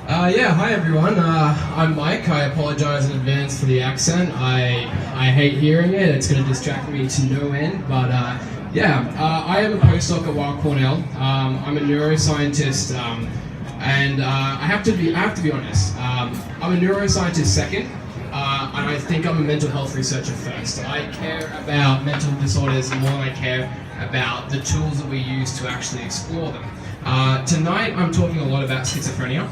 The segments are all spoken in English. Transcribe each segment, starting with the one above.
Yeah, hi everyone. I'm Mike. I apologize in advance for the accent. I hate hearing it. It's going to distract me to no end. But I am a postdoc at Weill Cornell. I'm a neuroscientist, and I have to be honest. I'm a neuroscientist second, and I think I'm a mental health researcher first. I care about mental disorders more than I care about the tools that we use to actually explore them. Tonight I'm talking a lot about schizophrenia,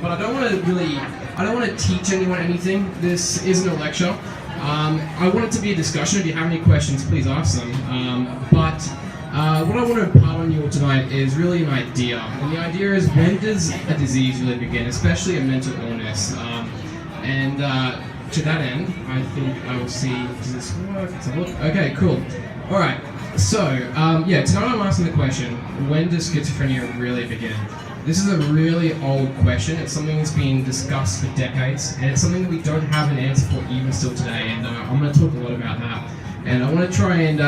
but I don't want to teach anyone anything. This isn't a lecture. I want it to be a discussion. If you have any questions, please ask them. But what I want to impart on you all tonight is really an idea. And the idea is, when does a disease really begin, especially a mental illness? To that end, I think I will see, does this work? Let's have a look. Okay, cool. All right. So, tonight I'm asking the question, when does schizophrenia really begin? This is a really old question. It's something that's been discussed for decades, and it's something that we don't have an answer for even still today, and I'm going to talk a lot about that. And I want to try and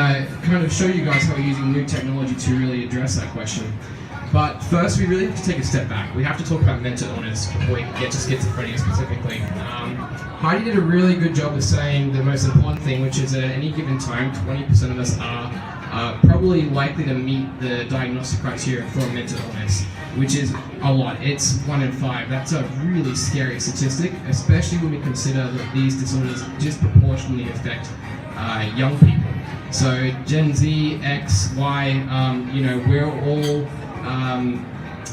kind of show you guys how we're using new technology to really address that question. But first, we really have to take a step back. We have to talk about mental illness before we get to schizophrenia specifically. Heidi did a really good job of saying the most important thing, which is that at any given time, 20% of us are probably likely to meet the diagnostic criteria for a mental illness, which is a lot. It's 1 in 5. That's a really scary statistic, especially when we consider that these disorders disproportionately affect young people. So Gen Z, X, Y,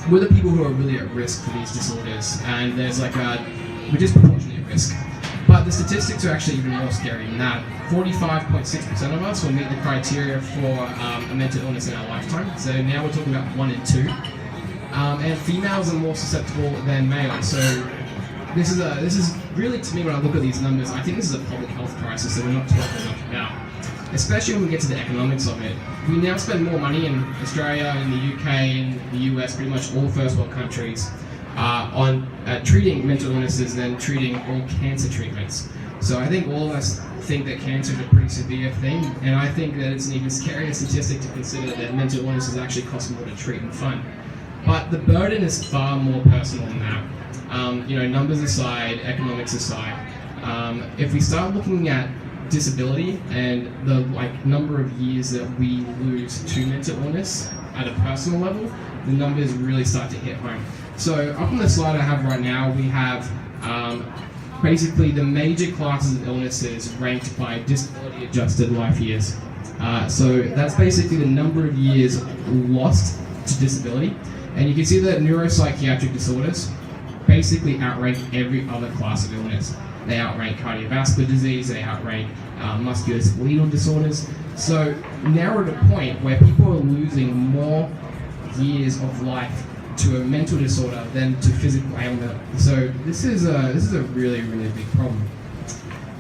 we're the people who are really at risk for these disorders, and we're disproportionately at risk. But the statistics are actually even more scary than that. 45.6% of us will meet the criteria for a mental illness in our lifetime. So now we're talking about 1 in 2. And females are more susceptible than males. So this is really, to me, when I look at these numbers, I think this is a public health crisis that we're not talking enough about. Especially when we get to the economics of it. We now spend more money in Australia, in the UK, in the US, pretty much all first world countries, on treating mental illnesses than treating all cancer treatments. So I think all of us think that cancer is a pretty severe thing, and I think that it's an even scarier statistic to consider that mental illnesses actually cost more to treat and fund. But the burden is far more personal than that. Numbers aside, economics aside, if we start looking at disability and the number of years that we lose to mental illness at a personal level, the numbers really start to hit home. So up on the slide I have right now, we have basically the major classes of illnesses ranked by disability adjusted life years. So that's basically the number of years lost to disability. And you can see that neuropsychiatric disorders basically outrank every other class of illness. They outrank cardiovascular disease, they outrank musculoskeletal disorders. So now we're at a point where people are losing more years of life to a mental disorder than to physical ailment. So this is a really, really big problem.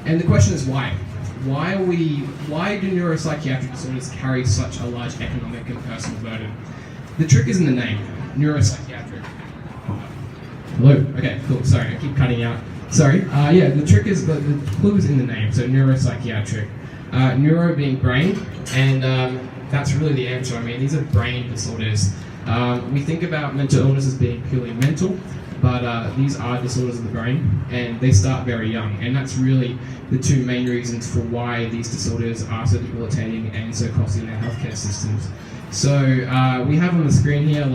And the question is why? Why do neuropsychiatric disorders carry such a large economic and personal burden? The trick is in the name, neuropsychiatric. Hello? Okay, cool, sorry, I keep cutting out. Sorry, the trick is, the clue is in the name, so neuropsychiatric. Neuro being brain, and that's really the answer. I mean, these are brain disorders. We think about mental illness as being purely mental, but these are disorders of the brain, and they start very young, and that's really the two main reasons for why these disorders are so debilitating and so costly in our healthcare systems. So we have on the screen here a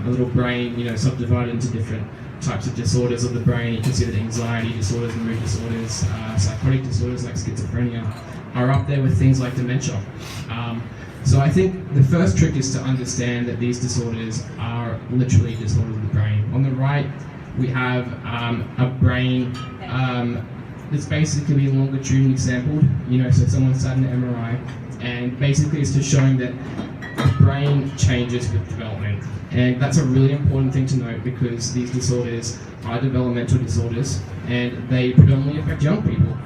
little brain, subdivided into different types of disorders of the brain. You can see that anxiety disorders, mood disorders, psychotic disorders like schizophrenia are up there with things like dementia. So I think the first trick is to understand that these disorders are literally disorders of the brain. On the right, we have a brain that's basically being longitudinally sampled. So someone sat in an MRI, and basically it's just showing that the brain changes with development. And that's a really important thing to note, because these disorders are developmental disorders, and they predominantly affect young people.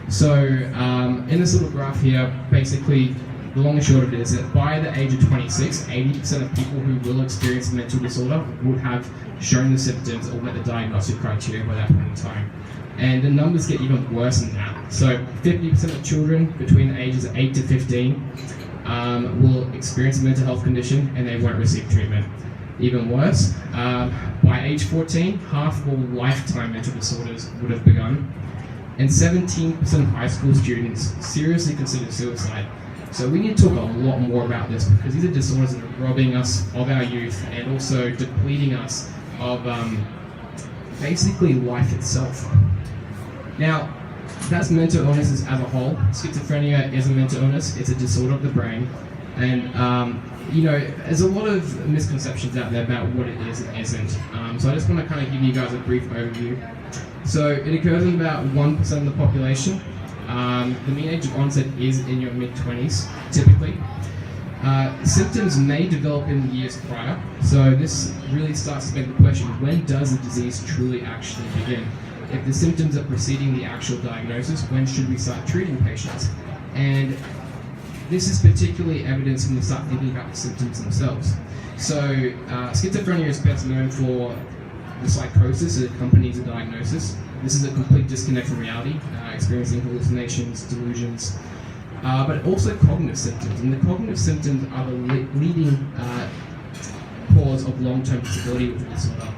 So in this little graph here, basically the long and short of it is that by the age of 26, 80% of people who will experience a mental disorder would have shown the symptoms or met the diagnostic criteria by that point in time. And the numbers get even worse than that. So 50% of children between the ages of 8 to 15 will experience a mental health condition and they won't receive treatment. Even worse, by By age 14, half of all lifetime mental disorders would have begun, and 17% of high school students seriously consider suicide. So we need to talk a lot more about this, because these are disorders that are robbing us of our youth and also depleting us of basically life itself. Now, that's mental illnesses as a whole. Schizophrenia is a mental illness. It's a disorder of the brain. And, there's a lot of misconceptions out there about what it is and isn't. So I just want to kind of give you guys a brief overview. So it occurs in about 1% of the population. The mean age of onset is in your mid-20s, typically. Symptoms may develop in the years prior. So this really starts to beg the question, when does the disease truly actually begin? If the symptoms are preceding the actual diagnosis, when should we start treating patients? And this is particularly evidenced when we start thinking about the symptoms themselves. So schizophrenia is best known for the psychosis that accompanies a diagnosis. This is a complete disconnect from reality, experiencing hallucinations, delusions, but also cognitive symptoms. And the cognitive symptoms are the leading cause of long-term disability with the disorder.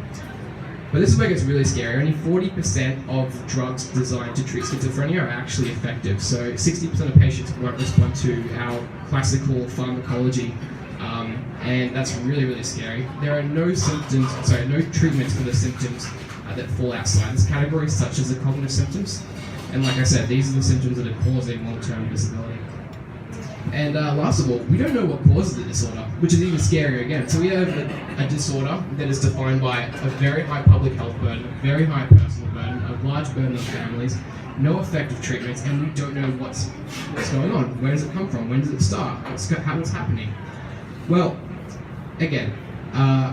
But this is where it gets really scary. Only 40% of drugs designed to treat schizophrenia are actually effective. So 60% of patients won't respond to our classical pharmacology, and that's really, really scary. There are no treatments for the symptoms that fall outside this category, such as the cognitive symptoms. And like I said, these are the symptoms that are causing long-term disability. And last of all, we don't know what causes the disorder, which is even scarier again. So we have a disorder that is defined by a very high public health burden, a very high personal burden, a large burden on families, no effective treatments, and we don't know what's going on. Where does it come from? When does it start? What's happening? Well, again,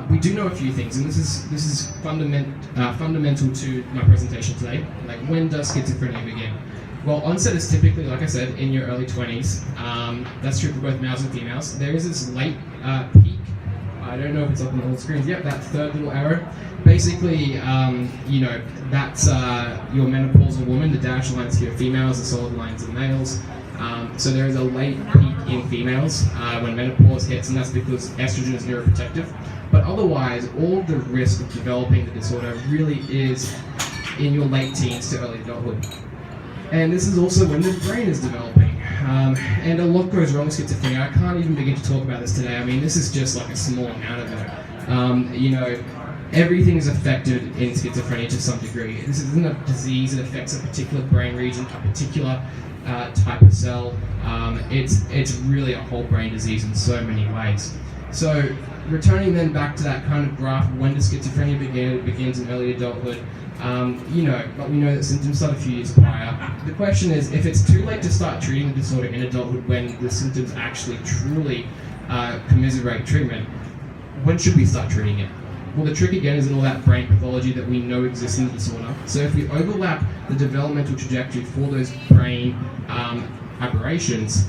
we do know a few things, and this is fundamental to my presentation today. Like, when does schizophrenia begin? Well, onset is typically, like I said, in your early 20s. That's true for both males and females. There is this late peak. I don't know if it's up on all the screens. Yep, that third little arrow. Basically, that's your menopausal woman. The dashed lines here are females, the solid lines are males. So there is a late peak in females when menopause hits, and that's because estrogen is neuroprotective. But otherwise, all the risk of developing the disorder really is in your late teens to early adulthood. And this is also when the brain is developing. And a lot goes wrong with schizophrenia. I can't even begin to talk about this today. I mean, this is just like a small amount of it. Everything is affected in schizophrenia to some degree. This isn't a disease that affects a particular brain region, a particular type of cell. It's really a whole brain disease in so many ways. So returning then back to that kind of graph, when does schizophrenia begin? It begins in early adulthood. But we know that symptoms start a few years prior. The question is, if it's too late to start treating the disorder in adulthood when the symptoms actually truly commiserate treatment, when should we start treating it? Well, the trick again is in all that brain pathology that we know exists in the disorder. So if we overlap the developmental trajectory for those brain aberrations,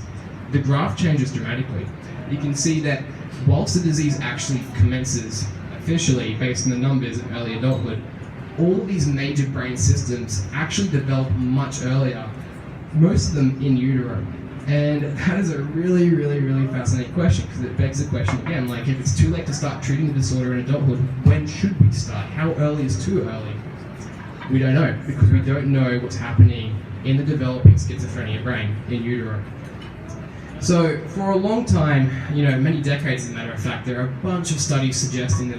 the graph changes dramatically. You can see that whilst the disease actually commences officially based on the numbers in early adulthood, all of these major brain systems actually develop much earlier, most of them in utero. And that is a really, really, really fascinating question, because it begs the question again, like, if it's too late to start treating the disorder in adulthood, when should we start? How early is too early? We don't know, because we don't know what's happening in the developing schizophrenia brain in utero. So for a long time, many decades as a matter of fact, there are a bunch of studies suggesting that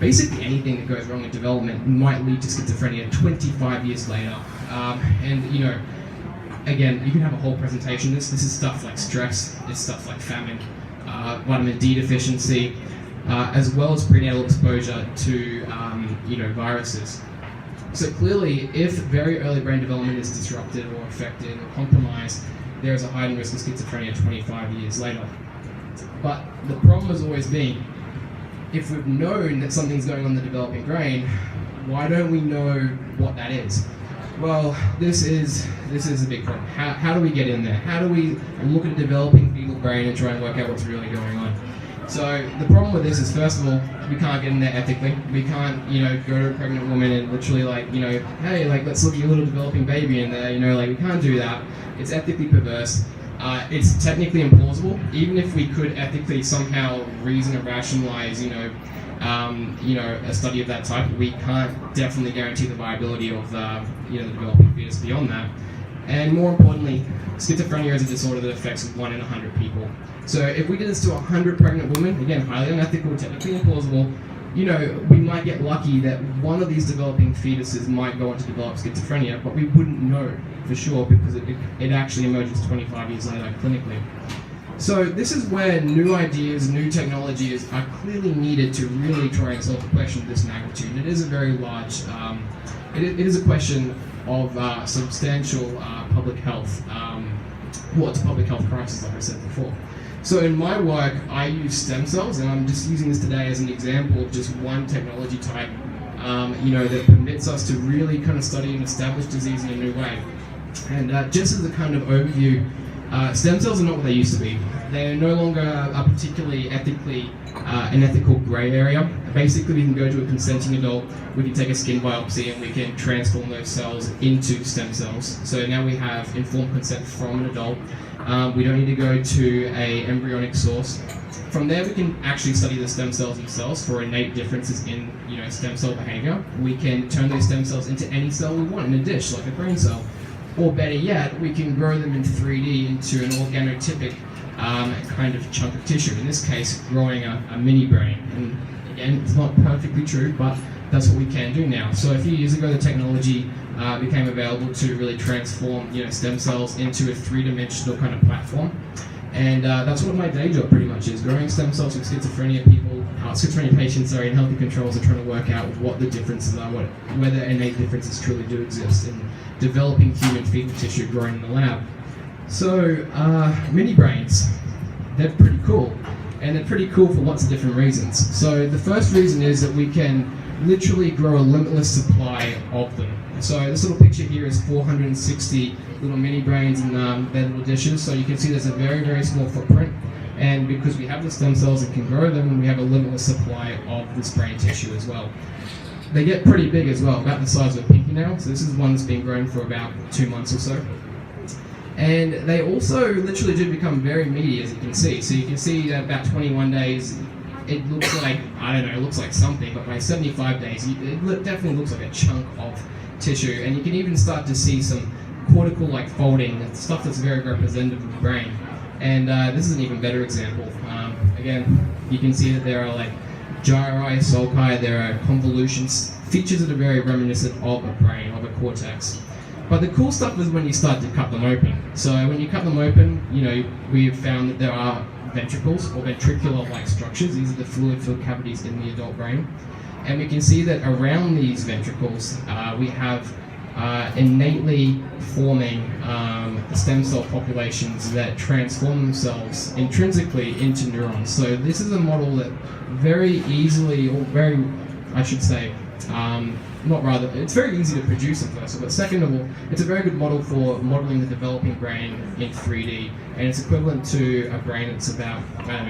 basically anything that goes wrong in development might lead to schizophrenia 25 years later. Again, you can have a whole presentation. This is stuff like stress, it's stuff like famine, vitamin D deficiency, as well as prenatal exposure to viruses. So clearly, if very early brain development is disrupted or affected or compromised, there is a heightened risk of schizophrenia 25 years later. But the problem has always been, if we've known that something's going on in the developing brain, why don't we know what that is? Well, this is a big problem. How do we get in there? How do we look at a developing fetal brain and try and work out what's really going on? So the problem with this is, first of all, we can't get in there ethically. We can't, go to a pregnant woman and literally hey, let's look at your little developing baby in there. We can't do that. It's ethically perverse. It's technically implausible. Even if we could ethically somehow reason or rationalize, a study of that type. We can't definitely guarantee the viability of the developing fetus beyond that. And more importantly, schizophrenia is a disorder that affects 1 in 100 people. So if we did this to 100 pregnant women, again, highly unethical, technically implausible, we might get lucky that one of these developing fetuses might go on to develop schizophrenia, but we wouldn't know for sure because it actually emerges 25 years later clinically. So this is where new ideas, new technologies are clearly needed to really try and solve a question of this magnitude. And it is a very large, it is a question of substantial public health, it's a public health crisis, like I said before. So in my work, I use stem cells, and I'm just using this today as an example of just one technology type, that permits us to really kind of study and establish disease in a new way. And just as a kind of overview, stem cells are not what they used to be. They're no longer a particularly an ethical gray area. Basically, we can go to a consenting adult, we can take a skin biopsy, and we can transform those cells into stem cells. So now we have informed consent from an adult. We don't need to go to an embryonic source. From there, we can actually study the stem cells themselves for innate differences in stem cell behavior. We can turn those stem cells into any cell we want in a dish, like a brain cell. Or better yet, we can grow them in 3D into an organotypic kind of chunk of tissue. In this case, growing a mini brain. And again, it's not perfectly true, but that's what we can do now. So a few years ago, the technology became available to really transform stem cells into a 3-dimensional kind of platform. And that's what my day job pretty much is, growing stem cells with schizophrenia patients in healthy controls are trying to work out what the differences are, whether innate differences truly do exist in developing human fetal tissue grown in the lab. So mini brains, they're pretty cool. And they're pretty cool for lots of different reasons. So the first reason is that we can literally grow a limitless supply of them. So this little picture here is 460 little mini brains in their little dishes. So you can see there's a very, very small footprint. And because we have the stem cells and can grow them, we have a limitless supply of this brain tissue as well. They get pretty big as well, about the size of a pinky nail. So this is one that's been grown for about 2 months or so. And they also literally do become very meaty, as you can see. So you can see that about 21 days, it looks like, it looks like something, but by 75 days, it definitely looks like a chunk of tissue. And you can even start to see some cortical-like folding, stuff that's very representative of the brain. And this is an even better example. Again, you can see that there are like gyri, sulci, there are convolutions, features that are very reminiscent of a brain, of a cortex. But the cool stuff is when you start to cut them open. So when you cut them open, we've found that there are ventricles or ventricular-like structures. These are the fluid-filled cavities in the adult brain. And we can see that around these ventricles, we have innately forming stem cell populations that transform themselves intrinsically into neurons. So this is a model that very easily, or very, I should say, it's very easy to produce in first of all, but second of all, it's a very good model for modeling the developing brain in 3D, and it's equivalent to a brain that's about,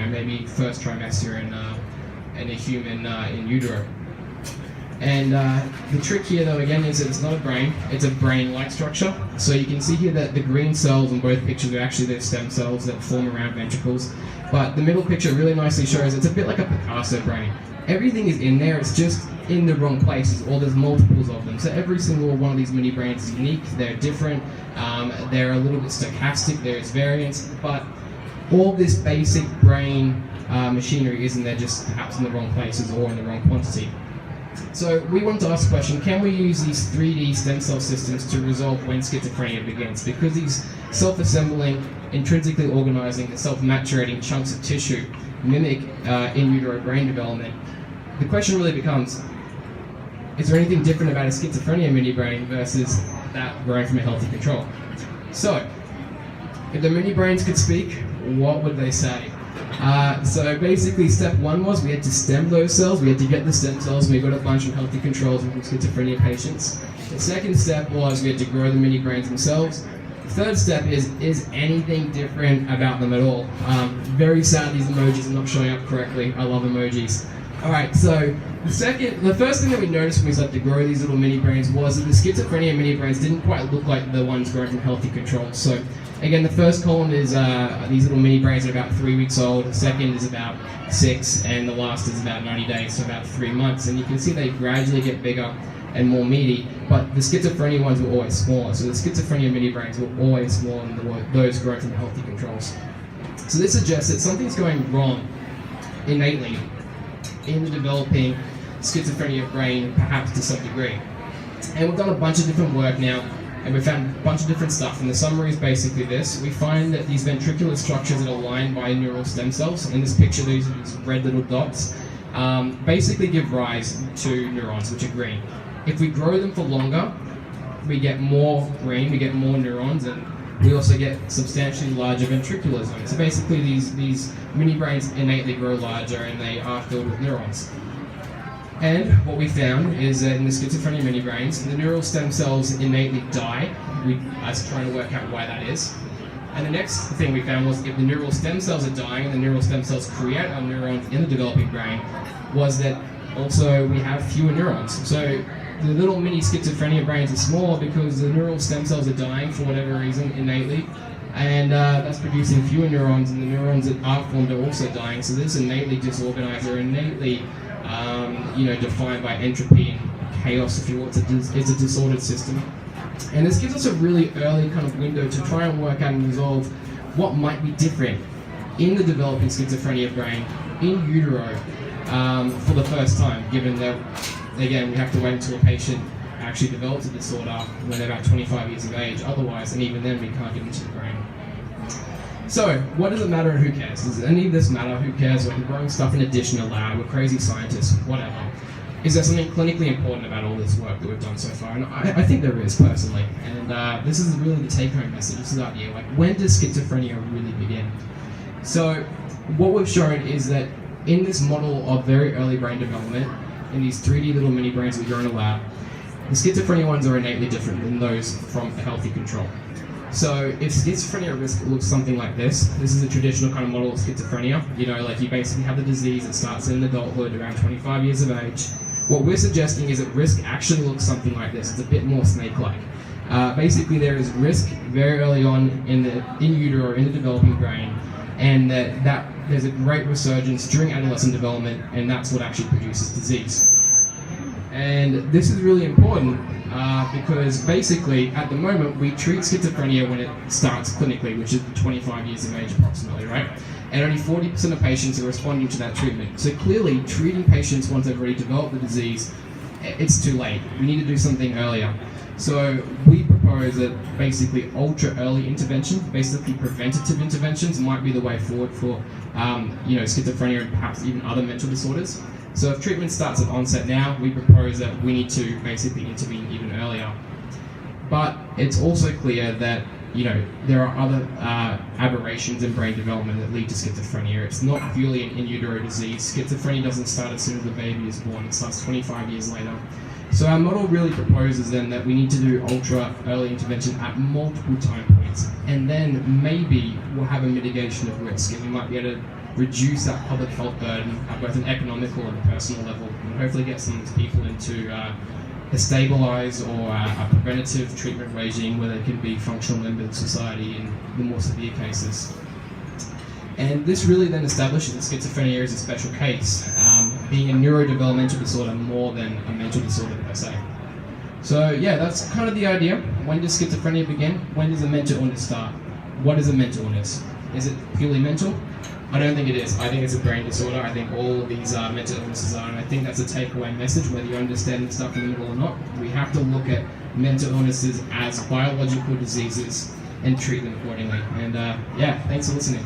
maybe first trimester in a human in utero. And the trick here, though, again, is that it's not a brain, it's a brain-like structure. So you can see here that the green cells in both pictures are actually the stem cells that form around ventricles. But the middle picture really nicely shows it's a bit like a Picasso brain. Everything is in there, it's just in the wrong places, or there's multiples of them. So every single one of these mini brains is unique, they're different, they're a little bit stochastic, there's variance, but all this basic brain machinery isn't there, just perhaps in the wrong places or in the wrong quantity. So we want to ask the question, can we use these 3D stem cell systems to resolve when schizophrenia begins? Because these self-assembling, intrinsically organizing, and self-maturating chunks of tissue mimic in utero brain development, the question really becomes, is there anything different about a schizophrenia mini brain versus that growing from a healthy control? So, if the mini brains could speak, what would they say? So basically step one was we had to stem those cells, we had to get the stem cells, and we got a bunch of healthy controls from schizophrenia patients. The second step was we had to grow the mini brains themselves. The third step is anything different about them at all? Very sad these emojis are not showing up correctly. I love emojis. Alright, so The first thing that we noticed when we started to grow these little mini brains was that the schizophrenia mini brains didn't quite look like the ones grown from healthy controls. So again, the first column is these little mini brains are about 3 weeks old, the second is about 6, and the last is about 90 days, so about 3 months. And you can see they gradually get bigger and more meaty, but the schizophrenia ones were always smaller. So the schizophrenia mini brains were always smaller than those grown from healthy controls. So this suggests that something's going wrong innately in the developing schizophrenia brain, perhaps to some degree. And we've done a bunch of different work now, and we've found a bunch of different stuff. And the summary is basically this. We find that these ventricular structures that are lined by neural stem cells, in this picture these red little dots, basically give rise to neurons, which are green. If we grow them for longer, we get more green, we get more neurons, and we also get substantially larger ventricular zones. So basically these mini brains innately grow larger and they are filled with neurons. And what we found is that in the schizophrenia mini brains, the neural stem cells innately die. We are trying to work out why that is. And the next thing we found was if the neural stem cells are dying and the neural stem cells create our neurons in the developing brain, was that also we have fewer neurons. So the little mini schizophrenia brains are smaller because the neural stem cells are dying for whatever reason innately, and that's producing fewer neurons, and the neurons that are formed are also dying. So this is innately disorganized or innately defined by entropy and chaos, if you will. It's a disordered system. And this gives us a really early kind of window to try and work out and resolve what might be different in the developing schizophrenia brain in utero for the first time, given that, again, we have to wait until a patient actually develops a disorder when they're about 25 years of age. Otherwise, and even then, we can't get into the brain. So, what does it matter and who cares? Does any of this matter? Who cares? We're growing stuff in addition to lab, we're crazy scientists, whatever. Is there something clinically important about all this work that we've done so far? And I think there is, personally. And this is really the take-home message. This is the idea. Like, when does schizophrenia really begin? So, what we've shown is that in this model of very early brain development, in these 3D little mini brains that grow in a lab, the schizophrenia ones are innately different than those from a healthy control. So if schizophrenia risk looks something like this is a traditional kind of model of schizophrenia. Like you basically have the disease that starts in adulthood around 25 years of age. What we're suggesting is that risk actually looks something like this. It's a bit more snake-like. Basically, there is risk very early on in utero, in the developing brain, and that there's a great resurgence during adolescent development, and that's what actually produces disease. And this is really important because basically, at the moment, we treat schizophrenia when it starts clinically, which is 25 years of age approximately, right? And only 40% of patients are responding to that treatment. So clearly, treating patients once they've already developed the disease, it's too late. We need to do something earlier. So we propose that basically ultra early intervention, basically preventative interventions, might be the way forward for schizophrenia and perhaps even other mental disorders. So if treatment starts at onset now, we propose that we need to basically intervene even earlier. But it's also clear that there are other aberrations in brain development that lead to schizophrenia. It's not purely an in utero disease. Schizophrenia doesn't start as soon as the baby is born. It starts 25 years later. So our model really proposes then that we need to do ultra early intervention at multiple time points, and then maybe we'll have a mitigation of risk, and we might be able to reduce that public health burden at both an economical and personal level, and hopefully get some of these people into a stabilized or a preventative treatment regime where they can be functional members of society in the more severe cases. And this really then establishes that schizophrenia is a special case, being a neurodevelopmental disorder more than a mental disorder per se. So yeah, that's kind of the idea. When does schizophrenia begin? When does a mental illness start? What is a mental illness? Is it purely mental? I don't think it is. I think it's a brain disorder. I think all of these mental illnesses are, and I think that's a takeaway message, whether you understand the stuff in the middle or not. We have to look at mental illnesses as biological diseases and treat them accordingly. And yeah, thanks for listening.